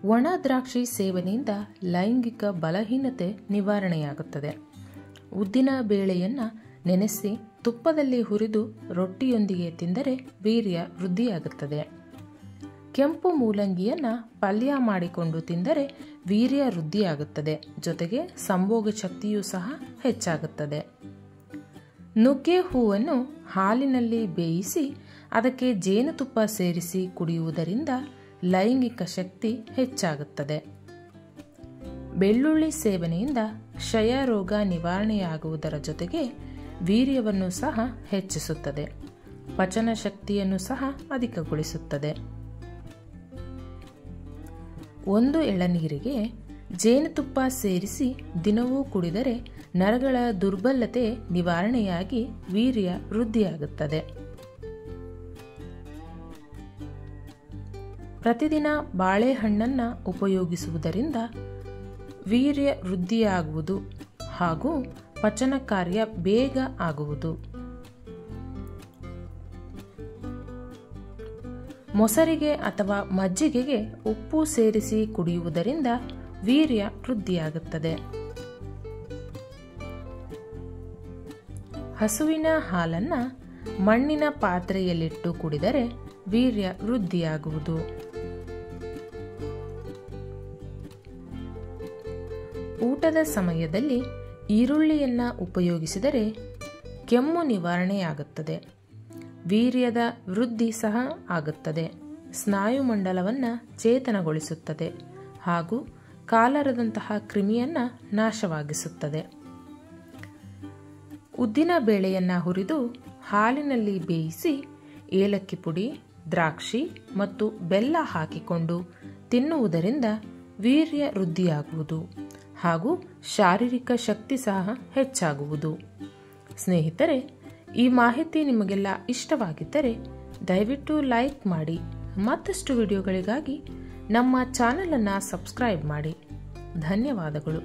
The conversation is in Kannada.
ಒಣ ದ್ರಾಕ್ಷಿ ಸೇವನೆಯಿಂದ ಲೈಂಗಿಕ ಬಲಹೀನತೆ ನಿವಾರಣೆಯಾಗುತ್ತದೆ. ಉದ್ದಿನ ಬೇಳೆಯನ್ನು ನೆನೆಸಿ ತುಪ್ಪದಲ್ಲಿ ಹುರಿದು ರೊಟ್ಟಿಯೊಂದಿಗೆ ತಿಂದರೆ ವೀರ್ಯ ವೃದ್ಧಿಯಾಗುತ್ತದೆ. ಕೆಂಪು ಮೂಲಂಗಿಯನ್ನು ಪಲ್ಯ ಮಾಡಿಕೊಂಡು ತಿಂದರೆ ವೀರ್ಯ ವೃದ್ಧಿಯಾಗುತ್ತದೆ, ಜೊತೆಗೆ ಸಂಭೋಗ ಶಕ್ತಿಯೂ ಸಹ ಹೆಚ್ಚಾಗುತ್ತದೆ. ನುಗ್ಗೆ ಹೂವನ್ನು ಹಾಲಿನಲ್ಲಿ ಬೇಯಿಸಿ ಅದಕ್ಕೆ ಜೇನುತುಪ್ಪ ಸೇರಿಸಿ ಕುಡಿಯುವುದರಿಂದ ಲೈಂಗಿಕ ಶಕ್ತಿ ಹೆಚ್ಚಾಗುತ್ತದೆ. ಬೆಳ್ಳುಳ್ಳಿ ಸೇವನೆಯಿಂದ ಕ್ಷಯ ರೋಗ ನಿವಾರಣೆಯಾಗುವುದರ ಜೊತೆಗೆ ವೀರ್ಯವನ್ನು ಸಹ ಹೆಚ್ಚಿಸುತ್ತದೆ, ಪಚನ ಶಕ್ತಿಯನ್ನು ಸಹ ಅಧಿಕಗೊಳಿಸುತ್ತದೆ. ಒಂದು ಎಳನೀರಿಗೆ ಜೇನುತುಪ್ಪ ಸೇರಿಸಿ ದಿನವೂ ಕುಡಿದರೆ ನರಗಳ ದುರ್ಬಲತೆ ನಿವಾರಣೆಯಾಗಿ ವೀರ್ಯ ವೃದ್ಧಿಯಾಗುತ್ತದೆ. ಪ್ರತಿದಿನ ಬಾಳೆಹಣ್ಣನ್ನು ಉಪಯೋಗಿಸುವುದರಿಂದ ವೀರ್ಯ ವೃದ್ಧಿಯಾಗುವುದು ಹಾಗೂ ಪಚನ ಕಾರ್ಯ ಬೇಗ ಆಗುವುದು. ಮೊಸರಿಗೆ ಅಥವಾ ಮಜ್ಜಿಗೆಗೆ ಉಪ್ಪು ಸೇರಿಸಿ ಕುಡಿಯುವುದರಿಂದ ವೀರ್ಯ ವೃದ್ಧಿಯಾಗುತ್ತದೆ. ಹಸುವಿನ ಹಾಲನ್ನು ಮಣ್ಣಿನ ಪಾತ್ರೆಯಲ್ಲಿಟ್ಟು ಕುಡಿದರೆ ವೀರ್ಯ ವೃದ್ಧಿಯಾಗುವುದು. ಊಟದ ಸಮಯದಲ್ಲಿ ಈರುಳ್ಳಿಯನ್ನು ಉಪಯೋಗಿಸಿದರೆ ಕೆಮ್ಮು ನಿವಾರಣೆಯಾಗುತ್ತದೆ, ವೀರ್ಯದ ವೃದ್ಧಿ ಸಹ ಆಗುತ್ತದೆ, ಸ್ನಾಯುಮಂಡಲವನ್ನು ಚೇತನಗೊಳಿಸುತ್ತದೆ ಹಾಗೂ ಕಾಲರದಂತಹ ಕ್ರಿಮಿಯನ್ನು ನಾಶವಾಗಿಸುತ್ತದೆ. ಉದ್ದಿನ ಬೇಳೆಯನ್ನು ಹುರಿದು ಹಾಲಿನಲ್ಲಿ ಬೇಯಿಸಿ ಏಲಕ್ಕಿ ಪುಡಿ, ದ್ರಾಕ್ಷಿ ಮತ್ತು ಬೆಲ್ಲ ಹಾಕಿಕೊಂಡು ತಿನ್ನುವುದರಿಂದ ವೀರ್ಯ ವೃದ್ಧಿಯಾಗುವುದು ಹಾಗೂ ಶಾರೀರಿಕ ಶಕ್ತಿ ಸಹ ಹೆಚ್ಚಾಗುವುದು. ಸ್ನೇಹಿತರೆ, ಈ ಮಾಹಿತಿ ನಿಮಗೆಲ್ಲ ಇಷ್ಟವಾಗಿದ್ದರೆ ದಯವಿಟ್ಟು ಲೈಕ್ ಮಾಡಿ. ಮತ್ತಷ್ಟು ವಿಡಿಯೋಗಳಿಗಾಗಿ ನಮ್ಮ ಚಾನಲನ್ನು ಸಬ್ಸ್ಕ್ರೈಬ್ ಮಾಡಿ. ಧನ್ಯವಾದಗಳು.